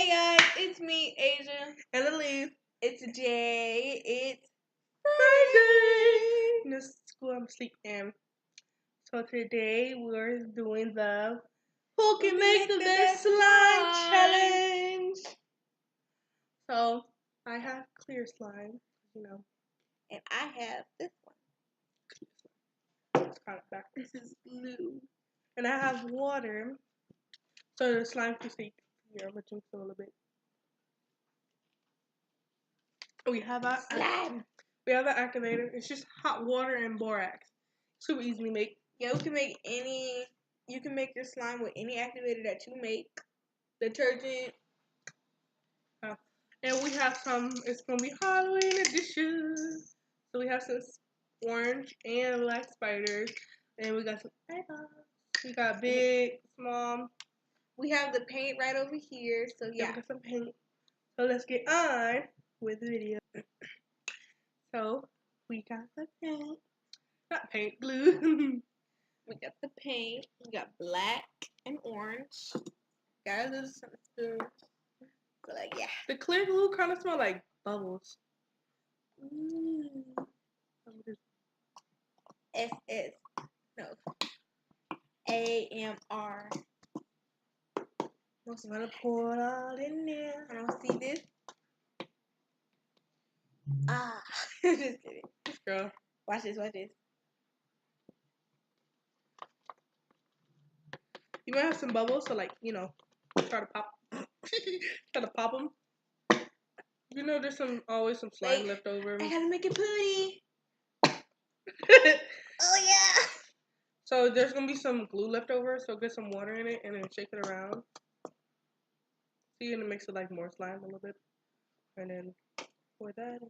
Hey guys, it's me, Asia. And Aleese. It's Jay. It's Friday. No school, I'm asleep. And so today we're doing the Who Can Make the Best Slime Challenge. So I have clear slime, you know. And I have this one. It's kind of back. This is blue. And I have water. So the slime can stay here. I'm gonna drink a little bit. We have our slime. We have an activator. It's just hot water and borax. Super easy to make. Yeah, we can make any. You can make your slime with any activator that you make. Detergent. And we have some. It's gonna be Halloween edition. So we have some orange and black spiders, and we got some eyeballs. We got big, small. We have the paint right over here. So yeah, we got some paint. So let's get on with the video. So we got the paint. Not paint, glue. We got the paint. We got black and orange. Got a little something. So like yeah. The clear glue kind of smell like bubbles. SS. No. AMR. I'm gonna pour it all in there. I don't see this. Ah. Just kidding. Girl. Watch this, watch this. You might have some bubbles, so like, you know, try to pop. Try to pop them. You know, there's always some slime left over. I gotta make it pretty. Oh yeah. So there's gonna be some glue left over, so get some water in it and then shake it around. So you're gonna mix it like more slime a little bit, and then pour that in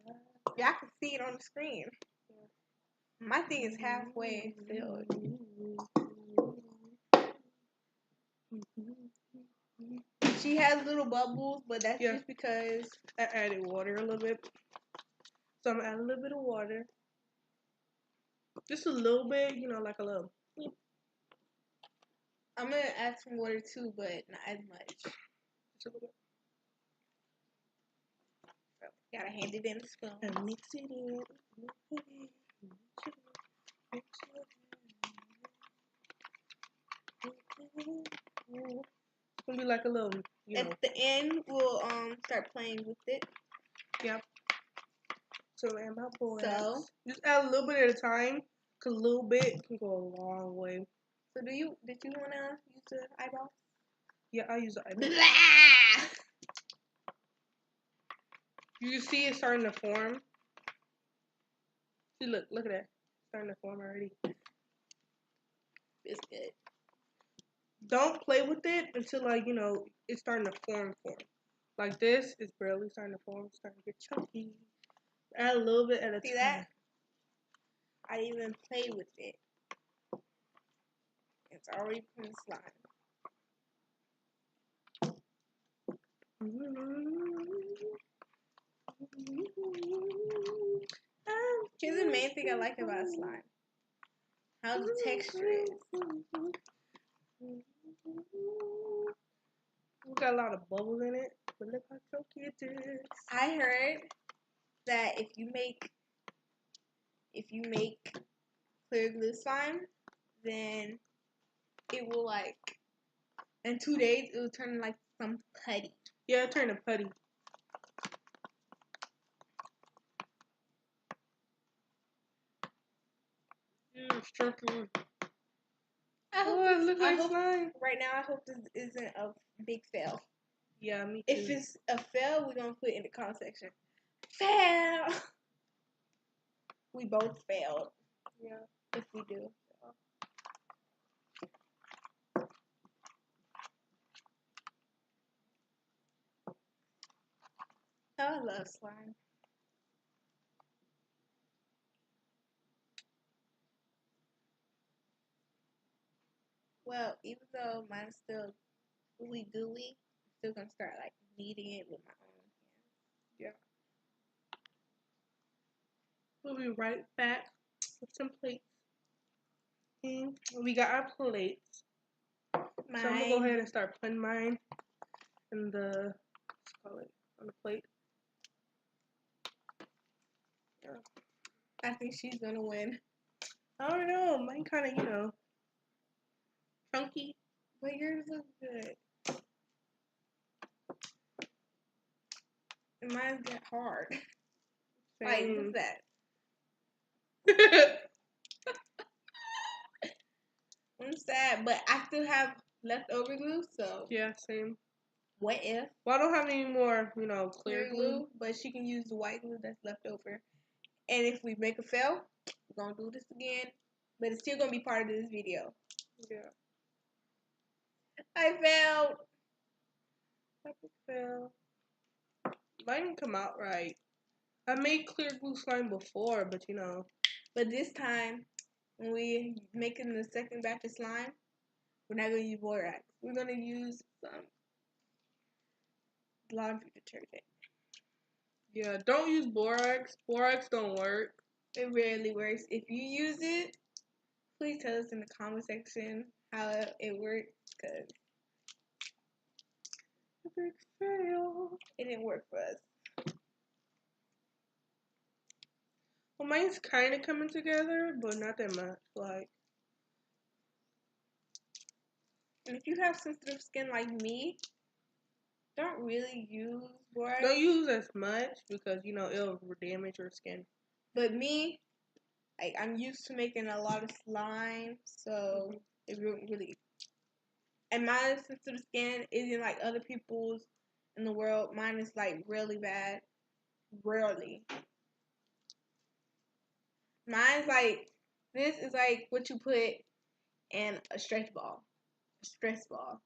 there. Yeah, I can see it on the screen. My thing is halfway filled. She has little bubbles, but that's just because I added water a little bit. So I'm gonna add a little bit of water. Just a little bit, you know, like a little. I'm gonna add some water too, but not as much. Just a little bit. So, gotta hand it in the spoon. And mix it in. It's gonna be like a little, you know. At the end, we'll start playing with it. Yep. So add my borax. So just add a little bit at a time, cause a little bit can go a long way. So did you wanna use the eyeball? Yeah, I use the eyeball. You see it starting to form. See, look at that. It's starting to form already. It's good. Don't play with it until, like, you know, it's starting to form. Like this, it's barely starting to form. It's starting to get chunky. Add a little bit at a time. See that? I didn't even play with it. It's already from the slime. Here's the main thing I like about slime. How the texture is. We got a lot of bubbles in it, but look how chunky it is. I heard that if you make clear glue slime, then it will, like, in 2 days it will turn like some putty. Yeah, turn to putty. It's chunky. Look like slime. Right now, I hope this isn't a big fail. Yeah, me too. If it's a fail, we're gonna put it in the comment section. Fail. We both failed. Yeah. If we do. Oh, I love slime. Well, even though mine's still really gooey, I'm still gonna start like kneading it with my own hands. Yeah. We'll be right back with some plates. And we got our plates. So I'm gonna go ahead and start putting mine in the, let's call it, on the plate. Yeah. I think she's gonna win. I don't know. Mine kind of, chunky. But yours looks good. And mine get hard. Like, what's that? I'm sad, but I still have leftover glue, so. Yeah, same. What if? Well, I don't have any more, clear glue. But she can use the white glue that's left over. And if we make a fail, we're gonna do this again. But it's still gonna be part of this video. Yeah. I failed. Epic fail. Mine didn't come out right. I made clear glue slime before, but But this time, when we making the second batch of slime, we're not gonna use borax. We're gonna use some laundry detergent. Yeah, don't use borax. Borax don't work. It rarely works. If you use it, please tell us in the comment section how it works, because Epic fail. it didn't work for us. Well, mine's kind of coming together, but not that much. Like, and if you have sensitive skin like me, don't really use borax. don't use as much because, it'll damage your skin. But me, like, I'm used to making a lot of slime, so it really. And my sensitive skin isn't like other people's in the world. Mine is like really bad. Rarely. Mine's like, this is like what you put in a stretch ball. A stress ball.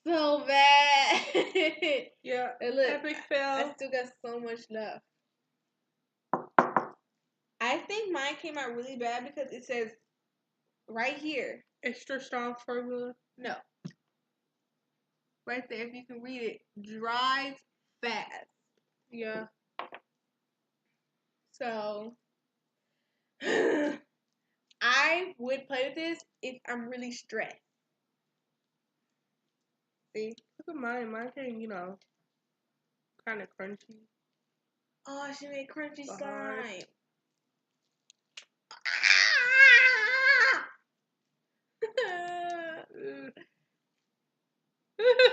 So bad. Yeah, and look, epic fail. I still got so much left. I think mine came out really bad because it says right here. Extra strong formula. No. Right there, if you can read it. Dries fast. Yeah. So, I would play with this if I'm really stressed. See? Look at mine. Mine came, kind of crunchy. Oh, she made crunchy slime.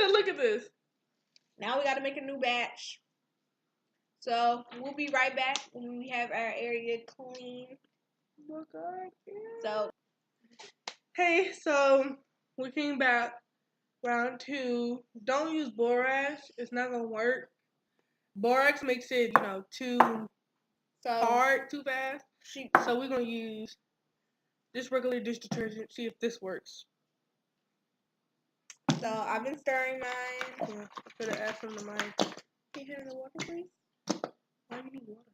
Look at this. Now we gotta make a new batch. So we'll be right back when we have our area clean. Oh my God. Yeah. So, hey, so we came back. Round 2. Don't use borax. It's not gonna work. Borax makes it, too hard, too fast. So we're gonna use just regular dish detergent. See if this works. So I've been stirring mine. Yeah, I'm gonna add some to mine. Can you hear the water, please? Why do you need water?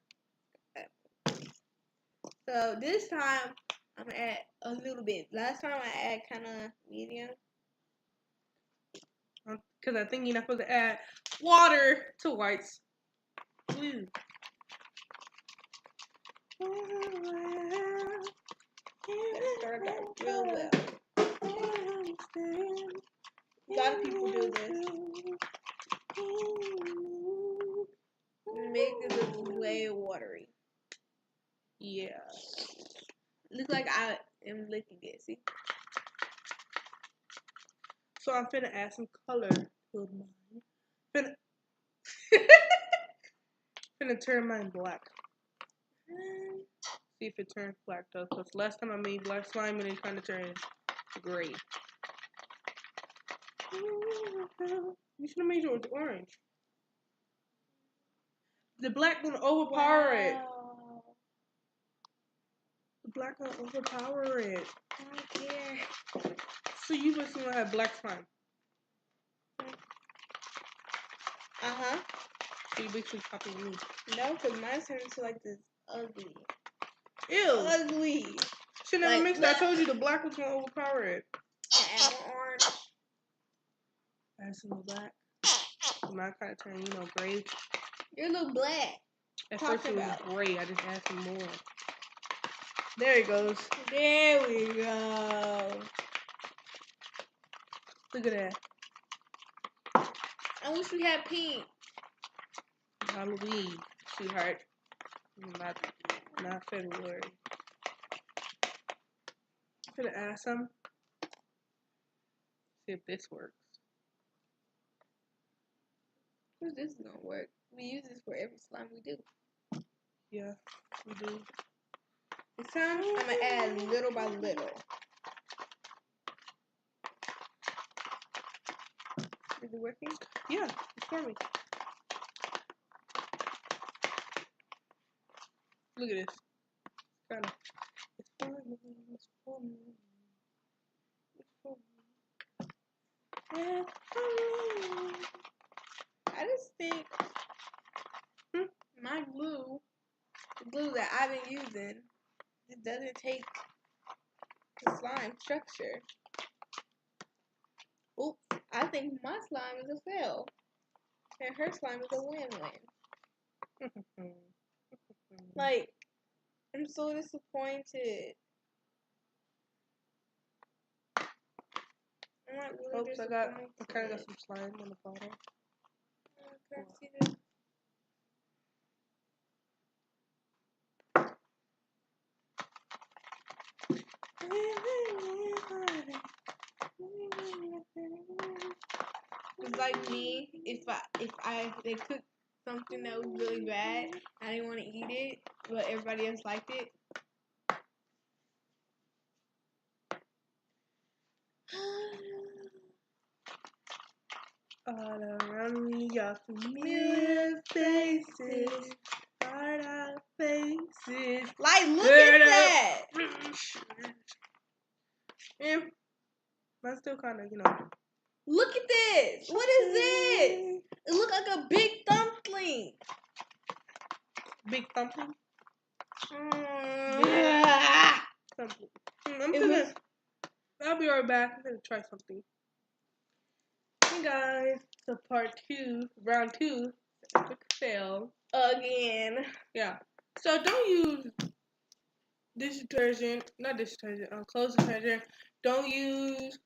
So this time I'm gonna add a little bit. Last time I add kind of medium. Because I think you're not supposed to add water to whites. Ooh. Stir that real well. A lot of people do this. Make it look way watery. Yeah. Looks like I am licking it. See? So I'm finna add some color to mine. Finna turn mine black. See if it turns black though, because last time I made black slime and it kind of turned gray. You should have made yours orange. The black gonna overpower it. The black gonna overpower it. I don't care. So you just gonna have black slime. Uh-huh. So you basically copying me. No, because mine turned into like this ugly. Ew. Ugly. Should never mix that. I told you the black was gonna overpower it. Add more orange. Add some more black. Mine kind of turned, gray. You're a little black. At first it was about. gray. I just add some more. There it goes. There we go. Look at that. I wish we had pink. Halloween, sweetheart. Not February. I'm gonna add some. See if this works. This is gonna work. We use this for every slime we do. Yeah, we do. This time, I'm gonna add little by little. Is it working? Yeah, it's for me. Look at this. Kinda. It's for me. It's for me. It's for me. It's for me. I just think my glue, the glue that I've been using, it doesn't take the slime structure. Oops, I think my slime is a fail. And her slime is a win-win. Like, I'm so disappointed. I'm not really Oops, disappointed. I kind of got some slime on the bottom. Can I see this? It's like me, if they cooked something that was really bad, I didn't want to eat it, but everybody else liked it. All around me are familiar faces, hard out faces. Like, look at that! Yeah, that's still kind of, Look at this! What is this? It looks like a big dumpling. Big thumping. I'll be right back. I'm gonna try something. Hey guys, so round two, epic fail Again. Yeah. So don't use clothes detergent. Don't use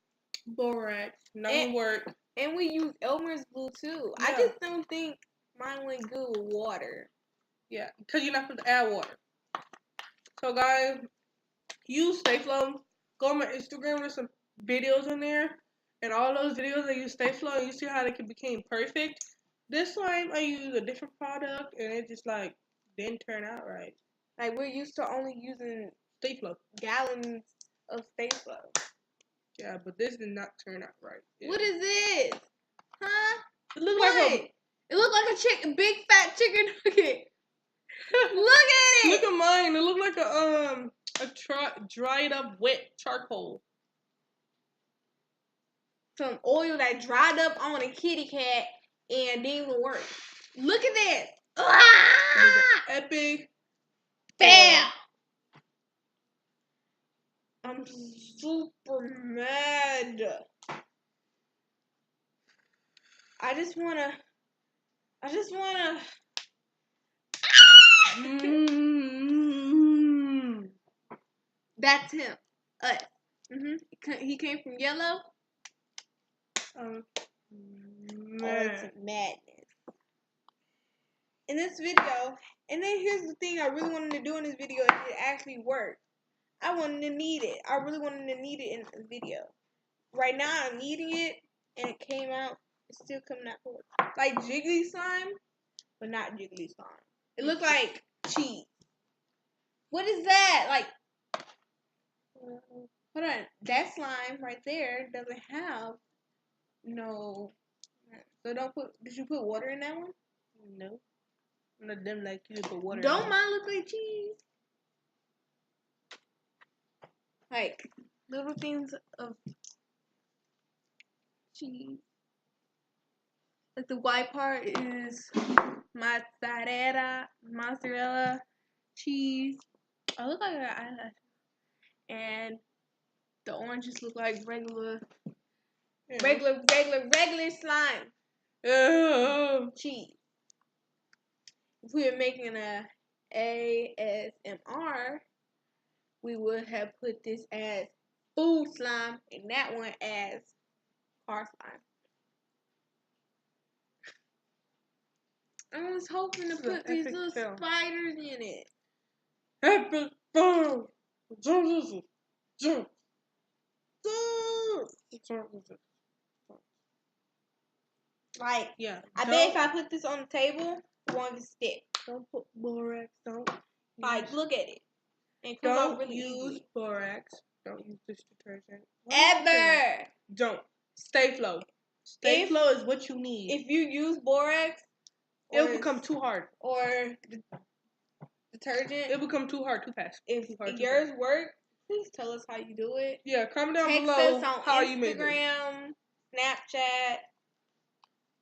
borax. Not gonna work. And we use Elmer's glue too. Yeah. I just don't think mine went good with water. Yeah, because you're not supposed to add water. So guys, use Stay Flow. Go on my Instagram, there's some videos on there. And all those videos that use Stay Flow, and you see how they became perfect. This slime, I use a different product, and it just didn't turn out right. Like, we're used to only using Stay Flow. Gallons of Stay Flow. Yeah, but this did not turn out right. Yeah. What is this? Huh? It looks like it looked like a big fat chicken nugget. Look at it. Look at mine. It looked like a dried up wet charcoal. Some oil that dried up on a kitty cat and didn't even work. Look at this. It was an epic fail. I'm super mad. I just wanna. That's him. Us. He came from yellow. Oh, it's madness. In this video, and then here's the thing I really wanted to do in this video, and it actually worked. I wanted to knead it. I really wanted to knead it in the video. Right now, I'm kneading it, and it came out. It's still coming out forward. Like jiggly slime, but not jiggly slime. It looked like cheese. What is that? Like, hold on. That slime right there doesn't have no. So don't put. Did you put water in that one? No. None of them like you to put water. Don't mine look like cheese? Like little things of cheese. Like the white part is mozzarella cheese. I look like an and the oranges look like regular slime. Cheese. If we were making a ASMR, we would have put this as food slime and that one as car slime. I was hoping to This is an put these epic little fail. spiders in it. Epic fail. Jump. Like, Yeah. I bet if I put this on the table, it won't even stick. Don't put borax. Don't. Like, look at it. And it comes out Don't really use easy. borax. Don't use dish detergent. Ever. Don't. Stay flow. Stay flow is what you need. If you use borax, It'll become too hard. Or detergent. It'll become too hard, too fast. If yours work, please tell us how you do it. Yeah, comment down Text below us on how you made it. Instagram, Snapchat,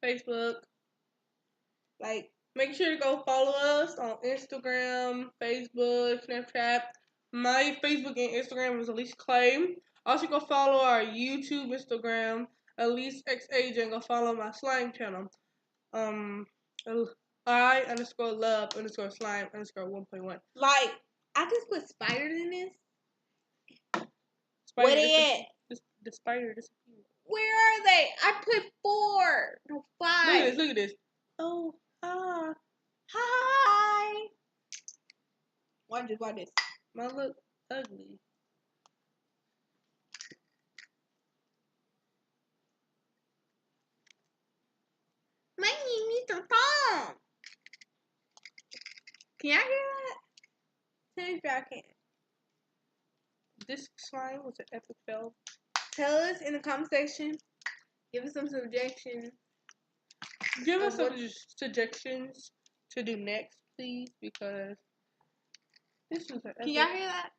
Facebook. Like, make sure to go follow us on Instagram, Facebook, Snapchat. My Facebook and Instagram is aleeseclay. Also, go follow our YouTube, Instagram, aleeseclay, and go follow my slime channel. I_love_slime_1.1. Like, I just put spiders in this. Spider, where they at? The spider disappeared. Where are they? I put 4. No, 5. Look at this. Oh, ah. Hi. Watch this. Mine look ugly. My name is Tom. Can y'all hear that? Tell me if y'all can. This slime was an epic fail. Tell us in the comment section. Give us some suggestions. Give us some suggestions to do next, please, because this was an epic. Can y'all hear that?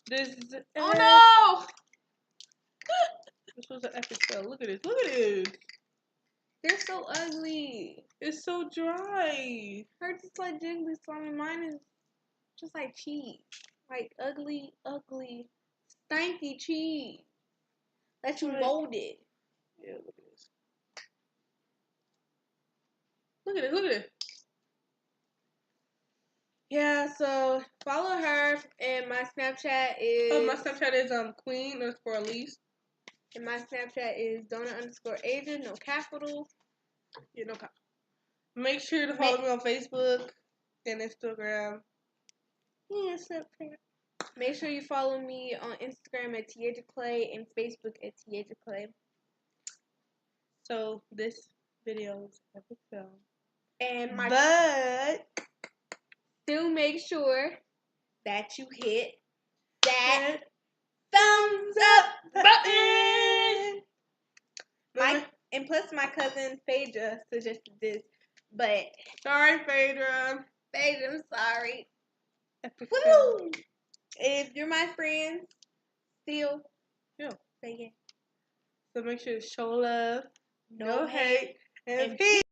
This is an oh no! This was an epic fail. Look at this. Look at this. They're so ugly. It's so dry. Hers is like jiggly slimy. Mine is just like cheese. Like ugly, stanky cheese. That you molded. Yeah, look at this. Look at it. Look at it. Yeah, so follow her, and my Snapchat is. My Snapchat is Queen_Aleese. And my Snapchat is Donut_Asia, no capital. Yeah, no capital. Make sure to follow me on Facebook and Instagram. Yeah, Snapchat. Make sure you follow me on Instagram at teasiaclay and Facebook at teasiaclay. So this video is epic film. And but still make sure that you hit that thumbs up button. And plus my cousin Phaedra suggested this, but sorry Phaedra. Phaedra, I'm sorry. Epic Woo! If you're my friend, still say yeah. So make sure to show love, no hate, and peace.